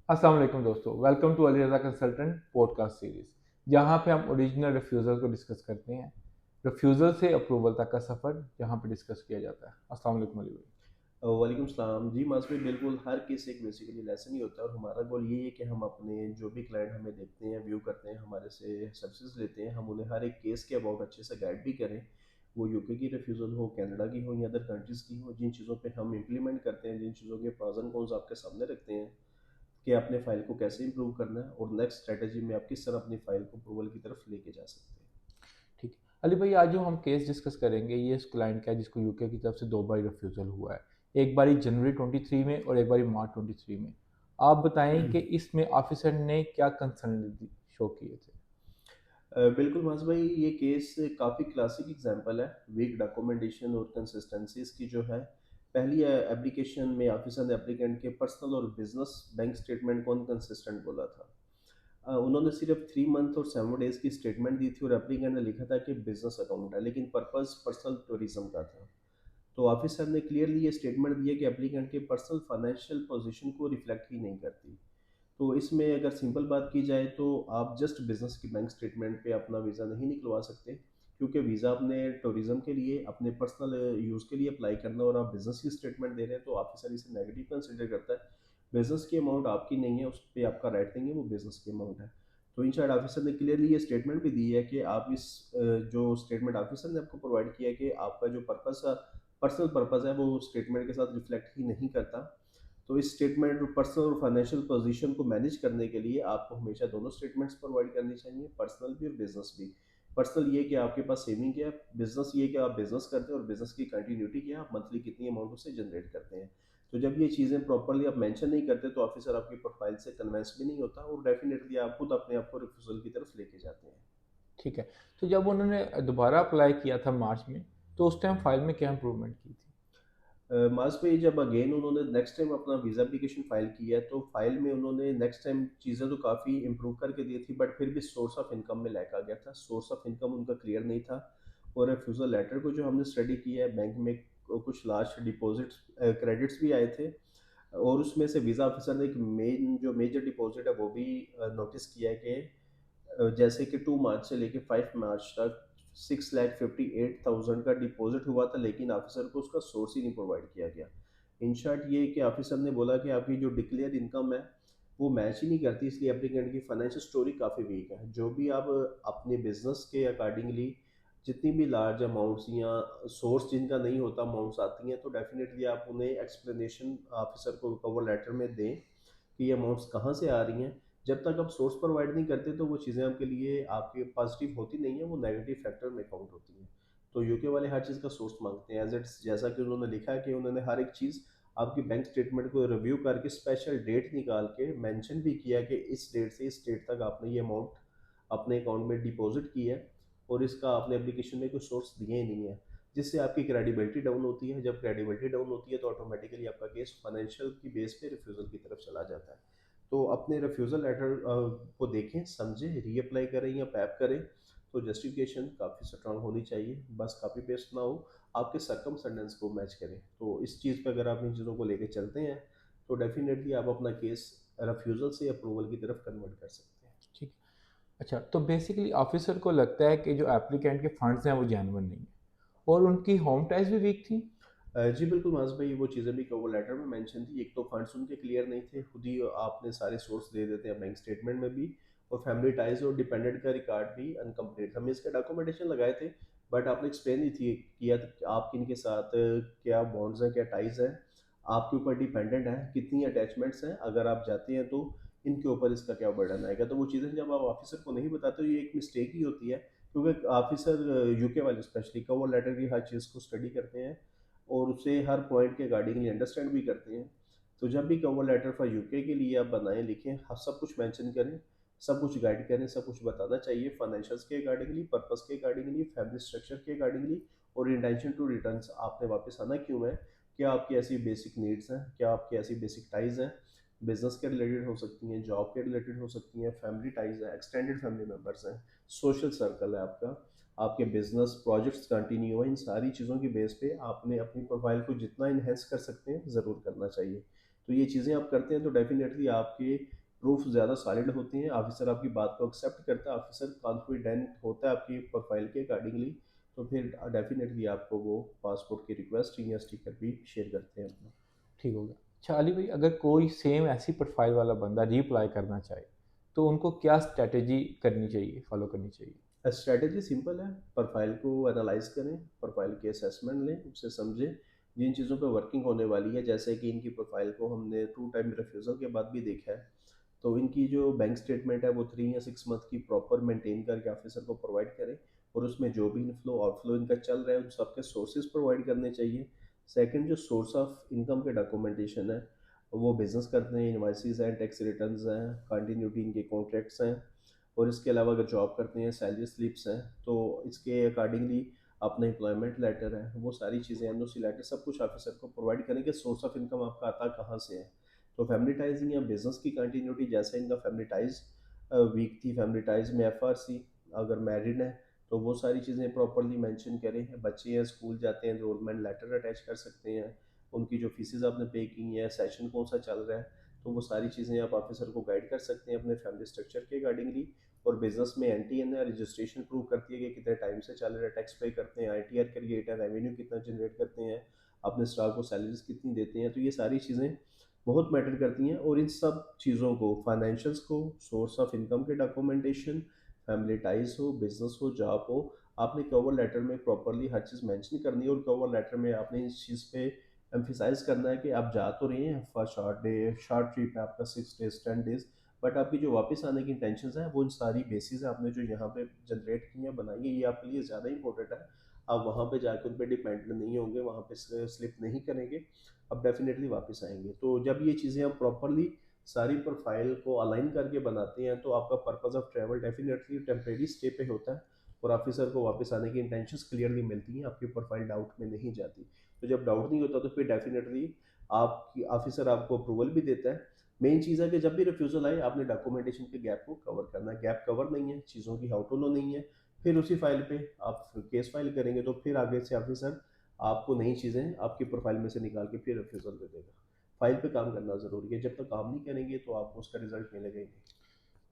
अस्सलाम वालेकुम दोस्तों, welcome to Ali Raza consultant podcast series जहाँ पे हम ओरिजिनल रिफ्यूज़ल को डिस्कस करते हैं। रिफ्यूज़ल से अप्रूवल तक का सफ़र जहाँ पे डिस्कस किया जाता है। अस्सलाम वालेकुम अली भाई। वालेकुम सलाम जी मास भाई, बिल्कुल हर केस एक बेसिकली लेसन ही होता है और हमारा गोल यही है कि हम अपने जो भी क्लाइंट हमें देखते हैं, व्यू करते हैं, हमारे से सर्विसेज लेते हैं, हम उन्हें हर एक केस के अबाउट अच्छे से गाइड भी करें। वो यूके की रिफ्यूज़ल हो, कनाडा की हो या अदर कंट्रीज़ की हो, जिन चीज़ों पे हम इम्प्लीमेंट करते हैं, जिन चीज़ों के प्रॉस एंड कॉन्स आपके सामने रखते हैं कि आपने फ़ाइल को कैसे इम्प्रूव करना है और नेक्स्ट स्ट्रैटेजी में आप किस तरह अपनी फ़ाइल को अप्रूवल की तरफ लेके जा सकते हैं। ठीक है। अली भाई, आज जो हम केस डिस्कस करेंगे ये उस क्लाइंट का है जिसको यूके की तरफ से 2 बार रिफ्यूज़ल हुआ है। एक बारी जनवरी 23 में और एक बारी मार्च 23 में। आप बताएँ कि इसमें ऑफ़िसर ने क्या कंसर्न शो किए थे? बिल्कुल मास भाई, ये केस काफ़ी क्लासिक एग्जांपल है वीक डॉक्यूमेंटेशन और कंसिस्टेंसी इसकी जो है। पहली एप्लीकेशन में ऑफिसर ने एप्लीकेंट के पर्सनल और बिजनेस बैंक स्टेटमेंट को अनकंसिस्टेंट बोला था। उन्होंने सिर्फ 3 मंथ और 7 डेज की स्टेटमेंट दी थी और एप्लीकेंट ने लिखा था कि बिजनेस अकाउंट है, लेकिन पर्पस पर्सनल टूरिज्म का था। तो ऑफिसर ने क्लियरली ये स्टेटमेंट दिया कि एप्लीकेंट के पर्सनल फाइनेंशियल पोजीशन को रिफ्लेक्ट ही नहीं करती। तो इसमें अगर सिंपल बात की जाए तो आप जस्ट बिजनेस की बैंक स्टेटमेंट पे अपना वीज़ा नहीं निकलवा सकते, क्योंकि वीज़ा अपने टूरिज्म के लिए, अपने पर्सनल यूज़ के लिए अप्लाई करना और आप बिजनेस की स्टेटमेंट दे रहे हैं तो ऑफिसर इसे नेगेटिव कंसिडर करता है। बिजनेस की अमाउंट आपकी नहीं है, उस पर आपका राइट नहीं है, वो बिजनेस की अमाउंट है। तो इन शायद ऑफिसर ने क्लियरली ये स्टेटमेंट भी दी है कि आप इस जो स्टेटमेंट ऑफिसर ने आपको प्रोवाइड किया है कि आपका जो पर्पस पर्सनल पर्पस है वो स्टेटमेंट के साथ रिफ्लेक्ट ही नहीं करता। तो इस स्टेटमेंट और पर्सनल और फाइनेंशियल पोजीशन को मैनेज करने के लिए आपको हमेशा दोनों स्टेटमेंट्स प्रोवाइड करनी चाहिए, पर्सनल भी और बिजनेस भी। पर्सनल ये कि आपके पास सेविंग है, बिजनेस ये कि आप बिजनेस करते हैं और बिजनेस की कंटिन्यूटी क्या है, आप मंथली कितनी अमाउंट उससे जनरेट करते हैं। तो जब ये चीज़ें प्रॉपरली आप मेंशन नहीं करते तो ऑफिसर आपकी प्रोफाइल से कन्विंस भी नहीं होता और डेफिनेटली आप खुद अपने आप को रिफ्यूजल की तरफ लेके जाते हैं। ठीक है। तो जब उन्होंने दोबारा अप्लाई किया था मार्च में, तो उस टाइम फ़ाइल में क्या इम्प्रूवमेंट की थी? मास पे जब अगेन उन्होंने नेक्स्ट टाइम अपना वीज़ा एप्लीकेशन फाइल किया तो फाइल में उन्होंने नेक्स्ट टाइम चीज़ें तो काफ़ी इंप्रूव करके दी थी, बट फिर भी सोर्स ऑफ इनकम में लैक आ गया था। सोर्स ऑफ इनकम उनका क्लियर नहीं था और रिफ्यूज़ल लेटर को जो हमने स्टडी किया है, बैंक में कुछ लार्ज डिपॉजिट्स क्रेडिट्स भी आए थे और उसमें से वीज़ा ऑफिसर ने एक मेन जो मेजर डिपॉजिट है वो भी नोटिस किया है कि जैसे कि 2 मार्च से लेके 5 मार्च तक 6,58,000 का डिपॉजिट हुआ था, लेकिन ऑफिसर को उसका सोर्स ही नहीं प्रोवाइड किया गया। इन शॉर्ट ये कि ऑफिसर ने बोला कि आपकी जो डिक्लेयर इनकम है वो मैच ही नहीं करती, इसलिए एप्लीकेंट की फाइनेंशियल स्टोरी काफ़ी वीक है। जो भी आप अपने बिजनेस के अकॉर्डिंगली जितनी भी लार्ज अमाउंट्स या सोर्स जिनका नहीं होता अमाउंट्स आती हैं तो डेफिनेटली आप उन्हें एक्सप्लेनेशन ऑफिसर को कवर लेटर में दें कि ये अमाउंट्स कहाँ से आ रही हैं। जब तक आप सोर्स प्रोवाइड नहीं करते तो वो चीज़ें आपके लिए आपके पॉजिटिव होती नहीं है, वो नेगेटिव फैक्टर में काउंट होती हैं। तो यूके वाले हर चीज़ का सोर्स मांगते हैं, एज इट्स जैसा कि उन्होंने लिखा है कि उन्होंने हर एक चीज़ आपकी बैंक स्टेटमेंट को रिव्यू करके स्पेशल डेट निकाल के मेंशन भी किया कि इस डेट से इस डेट तक आपने ये अमाउंट अपने अकाउंट में डिपॉजिट की है और इसका आपने एप्लीकेशन में कोई सोर्स दिए ही नहीं है, जिससे आपकी क्रेडिबिलिटी डाउन होती है। जब क्रेडिबिलिटी डाउन होती है तो ऑटोमेटिकली आपका केस फाइनेंशियल की बेस पे रिफ्यूजल की तरफ चला जाता है। तो अपने रिफ्यूज़ल लेटर को देखें, समझें, रीअप्लाई करें या पैप करें, तो जस्टिफिकेशन काफ़ी स्ट्रांग होनी चाहिए, बस कॉपी पेस्ट ना हो, आपके सर्कमस्टेंसेस को मैच करें। तो इस चीज़ पे अगर आप इन चीज़ों को लेके चलते हैं, तो डेफ़िनेटली आप अपना केस रिफ्यूज़ल से अप्रूवल की तरफ कन्वर्ट कर सकते हैं। ठीक है। अच्छा, तो बेसिकली ऑफ़िसर को लगता है कि जो एप्लीकेंट के फंड्स हैं वो जेन्युइन नहीं है और उनकी होम टाइज़ भी वीक थी? जी बिल्कुल मास भाई, वो चीज़ें भी कवर लेटर में मेंशन थी। एक तो फंड्स उनके क्लियर नहीं थे, खुद ही आपने सारे सोर्स दे देते हैं बैंक स्टेटमेंट में भी, और फैमिली टाइज़ और डिपेंडेंट का रिकॉर्ड भी अनकम्प्लीट। हमने इसके डॉक्यूमेंटेशन लगाए थे, बट आपने एक्सप्लेन नहीं थी किया था कि आप किन के साथ क्या बॉन्ड्स हैं, क्या टाइज़ हैं, आपके ऊपर डिपेंडेंट है, कितनी अटैचमेंट्स हैं, अगर आप जाते हैं तो इनके ऊपर इसका क्या बर्डन आएगा। तो वो चीज़ें जब आप ऑफिसर को नहीं बताते तो ये एक मिस्टेक ही होती है, क्योंकि ऑफिसर यूके वाले स्पेशली कवर लेटर की हर चीज़ को स्टडी करते हैं और उसे हर पॉइंट के अकॉर्डिंगली अंडरस्टैंड भी करते हैं। तो जब भी कवर लेटर फॉर यूके के लिए आप बनाएँ, लिखें, हाँ, सब कुछ मेंशन करें, सब कुछ गाइड करें, सब कुछ बताना चाहिए फाइनेंशियल्स के अकॉर्डिंगली, पर्पस के अकॉर्डिंगली, फैमिली स्ट्रक्चर के अकॉर्डिंगली और इंटेंशन टू रिटर्न्स, आपने वापस आना क्यों है, क्या आपकी ऐसी बेसिक नीड्स हैं, क्या आपकी ऐसी बेसिक टाइज़ हैं, बिज़नेस के रिलेटेड हो सकती हैं, जॉब के रिलेटेड हो सकती हैं, फैमिली टाइज़ हैं, एक्सटेंडेड फैमिली मेंबर्स हैं, सोशल सर्कल है आपका, आपके बिजनेस प्रोजेक्ट्स कंटिन्यू है। इन सारी चीज़ों की बेस पे आपने अपनी प्रोफाइल को जितना इन्हेंस कर सकते हैं ज़रूर करना चाहिए। तो ये चीज़ें आप करते हैं तो डेफिनेटली आपके प्रूफ ज़्यादा सॉलिड होते हैं, ऑफिसर आपकी बात को एक्सेप्ट करता है, ऑफिसर कॉन्फिडेंट होता है आपकी प्रोफाइल के अकॉर्डिंगली, तो फिर डेफिनेटली आपको वो पासपोर्ट की रिक्वेस्ट या स्टिकर भी शेयर करते हैं अपना। ठीक हो गया। अच्छा अली भाई, अगर कोई सेम ऐसी प्रोफाइल वाला बंदा रीअप्लाई करना चाहे तो उनको क्या स्ट्रेटेजी करनी चाहिए, फॉलो करनी चाहिए? स्ट्रैटेजी सिंपल है, प्रोफाइल को एनालाइज करें, प्रोफाइल की असेसमेंट लें, उसे समझें जिन चीज़ों पे वर्किंग होने वाली है, जैसे कि इनकी प्रोफाइल को हमने 2 टाइम रिफ्यूज़ल के बाद भी देखा है, तो इनकी जो बैंक स्टेटमेंट है वो 3 या 6 मंथ की प्रॉपर मेंटेन करके ऑफिसर को प्रोवाइड करें, और उसमें जो भी इनफ्लो आउटफ्लो इनका चल रहा है उन सबके सोर्सेज प्रोवाइड करने चाहिए। सेकंड, जो सोर्स ऑफ इनकम के डॉक्यूमेंटेशन है, वो बिजनेस करते हैं, इनवाइसेस हैं, टैक्स रिटर्न्स हैं, कंटिन्यूटी इनके कॉन्ट्रैक्ट्स हैं, और इसके अलावा अगर जॉब करते हैं, सैलरी स्लिप्स हैं, तो इसके अकॉर्डिंगली अपना एम्प्लॉयमेंट लेटर है, वो सारी चीज़ें, एनओसी लेटर, सब कुछ ऑफिसर को प्रोवाइड करेंगे। सोर्स ऑफ इनकम आपका आता कहाँ से है, तो फैमिली टाइजिंग या बिजनेस की कंटिन्यूटी, जैसे इनका फैमिली टाइज वीक थी, फैमिली टाइज में एफआरसी, अगर मैरिड है तो वो सारी चीज़ें प्रॉपरली मेंशन करें। बच्चे हैं, स्कूल जाते हैं, एनरोलमेंट लेटर अटैच कर सकते हैं, उनकी जो फीसेस आपने पे की हैं, सेशन कौन सा चल रहा है, तो वो सारी चीज़ें आप ऑफिसर को गाइड कर सकते हैं अपने फैमिली स्ट्रक्चर के अकॉर्डिंगली। और बिजनेस में एनटीएन है, रजिस्ट्रेशन प्रूव करती है कि कितने टाइम से चल रहा है, टैक्स पे करते हैं, आईटीआर क्रिएट है, रेवेन्यू कितना जनरेट करते हैं, अपने स्टाफ को सैलरीज कितनी देते हैं, तो ये सारी चीज़ें बहुत मैटर करती हैं। और इन सब चीज़ों को, फाइनेंशियल्स को, सोर्स ऑफ इनकम के डॉक्यूमेंटेशन, फैमिली टाइज हो, बिजनेस हो, जॉब हो, आपने कवर लेटर में प्रॉपरली हर चीज़ मेंशन करनी है, और कवर लेटर में आपने इस चीज़ पे एम्फिसाइज करना है कि आप जा तो रहे हैं for short day, short trip है आपका, 6 डेज 10 डेज, बट आपकी जो वापस आने की इंटेंशन है वो इन सारी बेसिस है आपने जो यहाँ पे जनरेट की है, बनाई है, ये आपके लिए ज़्यादा इंपॉर्टेंट है। आप वहाँ पे जाकर उन पर डिपेंड नहीं होंगे, वहाँ पे स्लिप नहीं करेंगे, अब डेफिनेटली वापस आएंगे। तो जब ये चीज़ें आप प्रॉपरली सारी प्रोफाइल को अलाइन करके बनाते हैं, तो आपका purpose of travel definitely temporary stay पे होता है, और ऑफिसर को वापस आने की इंटेंशंस क्लियरली मिलती हैं, आपकी प्रोफाइल डाउट में नहीं जाती। तो जब डाउट नहीं होता तो फिर डेफिनेटली आपकी ऑफिसर आपको अप्रूवल भी देता है। मेन चीज़ है कि जब भी रिफ्यूज़ल आए, आपने डॉक्यूमेंटेशन के गैप को कवर करना है, गैप कवर नहीं है, चीज़ों की हाउ टू नो नहीं है, फिर उसी फाइल पे आप केस फाइल करेंगे, तो फिर आगे से ऑफिसर आपको नई चीज़ें आपकी प्रोफाइल में से निकाल के फिर रिफ्यूज़ल दे देगा। फाइल पे काम करना ज़रूरी है, जब तक काम नहीं करेंगे तो आपको उसका रिजल्ट मिलेगा ही नहीं।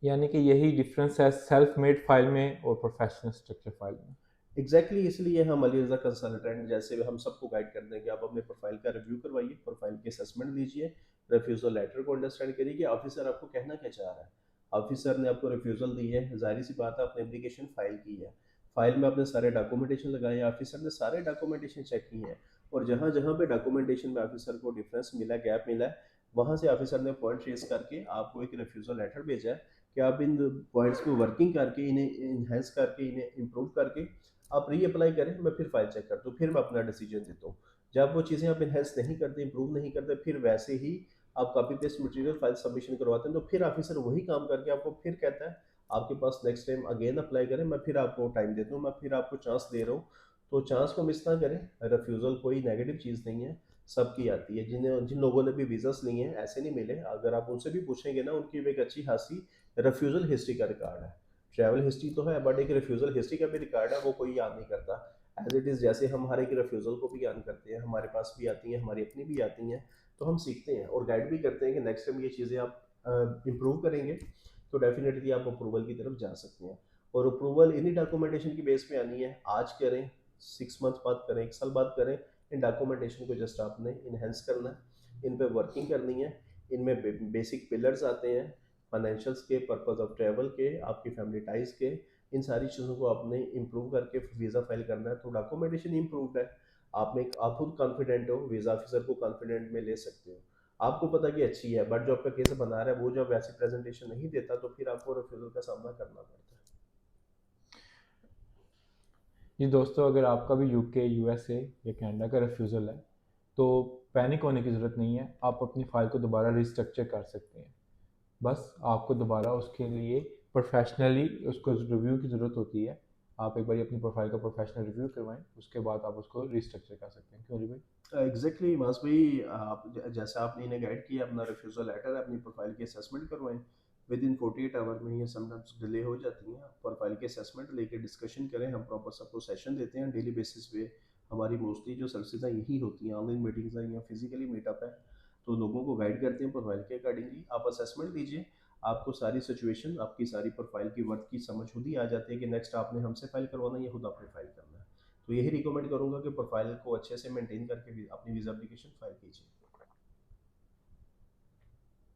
यानी कि यही डिफरेंस है सेल्फ मेड फाइल में और प्रोफेशनल स्ट्रक्चर फाइल में। एग्जैक्टली इसलिए हम अली रज़ा कंसल्टेंट जैसे हम सबको गाइड करते हैं कि आप अपने प्रोफाइल का रिव्यू करवाइए, प्रोफाइल की असेसमेंट लीजिए, रिफ्यूज़ल लेटर को अंडरस्टैंड करिए कि ऑफिसर आपको कहना क्या चाह रहा है। ऑफिसर ने आपको रिफ्यूज़ल दी है, ज़ाहिर सी बात है आपने एप्लीकेशन फाइल की है, फाइल में आपने सारे डॉक्यूमेंटेशन लगाए हैं, ऑफिसर ने सारे डॉक्यूमेंटेशन चेक किए हैं, और जहाँ जहाँ पे डॉक्यूमेंटेशन में ऑफिसर को डिफरेंस मिला, गैप मिला है, वहाँ से ऑफिसर ने पॉइंट रेज करके आपको एक रिफ्यूज़ल लेटर भेजा है कि आप इन पॉइंट्स पे वर्किंग करके, इन्हें इन्हेंस करके, इन्हें इम्प्रूव करके आप री अप्लाई करें, मैं फिर फाइल चेक करता हूँ, फिर मैं अपना डिसीजन देता हूँ। जब वो चीज़ें आप इन्हेंस नहीं करते, इंप्रूव नहीं करते, फिर वैसे ही आप copy paste material file submission करवाते हैं, तो फिर ऑफिसर वही काम करके आपको फिर कहता है आपके पास नेक्स्ट टाइम अगेन अप्लाई करें, मैं फिर आपको टाइम देता हूँ, मैं फिर आपको चांस दे रहा हूँ। तो चांस को मिस ना करें, रिफ्यूज़ल कोई नेगेटिव चीज़ नहीं है, सबकी आती है। जिन लोगों ने भी वीज़ास लिए हैं ऐसे नहीं मिले, अगर आप उनसे भी पूछेंगे ना, उनकी भी एक अच्छी खासी रिफ्यूज़ल हिस्ट्री का रिकॉर्ड है। ट्रैवल हिस्ट्री तो है, बट एक रिफ्यूज़ल हिस्ट्री का भी रिकॉर्ड है, वो कोई याद नहीं करता। एज इट इज़ जैसे हम हर एक रिफ्यूज़ल को भी याद करते हैं, हमारे पास भी आती हैं, हमारी अपनी भी आती हैं, तो हम सीखते हैं और गाइड भी करते हैं कि नेक्स्ट टाइम ये चीज़ें आप इम्प्रूव करेंगे, तो डेफिनेटली आप अप्रूवल की तरफ जा सकते हैं। और अप्रूवल इन्हीं डॉक्यूमेंटेशन की बेस पे आनी है, आज करें, 6 मंथ बाद करें, 1 साल बाद करें, इन डॉक्यूमेंटेशन को जस्ट आपने इन्हेंस करना है, इन पे वर्किंग करनी है। इनमें बेसिक पिलर्स आते हैं, फाइनेंशियल्स के, पर्पस ऑफ ट्रैवल के, आपकी फैमिली टाइज के, इन सारी चीज़ों को आपने इम्प्रूव करके वीज़ा फाइल करना है, तो डॉक्यूमेंटेशन इम्प्रूव्ड है। आप खुद कॉन्फिडेंट हो, वीज़ा ऑफिसर को कॉन्फिडेंट में ले सकते हो, आपको पता कि अच्छी है, बट जो आपका केस बना रहा है वो जब वैसी प्रेजेंटेशन नहीं देता, तो फिर आपको रिफ्यूजल का सामना करना पड़ता है। जी दोस्तों, अगर आपका भी यूके, यूएसए या कनाडा का रिफ्यूज़ल है तो पैनिक होने की ज़रूरत नहीं है, आप अपनी फ़ाइल को दोबारा रिस्ट्रक्चर कर सकते हैं। बस आपको दोबारा उसके लिए प्रोफेशनली उसको रिव्यू की ज़रूरत होती है। आप एक बार अपनी प्रोफाइल का प्रोफेशनल रिव्यू करवाएं, उसके बाद आप उसको रिस्ट्रक्चर कर सकते हैं। क्यों अली भाई? एग्जैक्टली मास भाई, आप जैसा आपने इन्हें गाइड किया, अपना रिफ्यूजल लेटर अपनी प्रोफाइल की असेसमेंट करवाएं, विद इन 48 आवर में, ये समटाइम्स डिले हो जाती हैं, प्रोफाइल की असेसमेंट लेके डिस्कशन करें, हम प्रॉपर सबको सेशन देते हैं डेली बेसिस पे। हमारी मोस्टली जो सर्विसेज हैं यही होती हैं, ऑनलाइन मीटिंग्स हैं या फिजिकली मीटअप है, तो लोगों को गाइड करते हैं प्रोफाइल के अकॉर्डिंगली। आप असेसमेंट दीजिए, आपको सारी सिचुएशन, आपकी सारी प्रोफाइल की वर्थ की समझ खुद ही आ जाती है कि नेक्स्ट आपने हमसे फाइल करवाना है या खुद आपने फाइल करना है। तो यही रिकमेंड करूंगा कि प्रोफाइल को अच्छे से मेंटेन करके अपनी वीज़ा एप्लीकेशन फाइल कीजिए।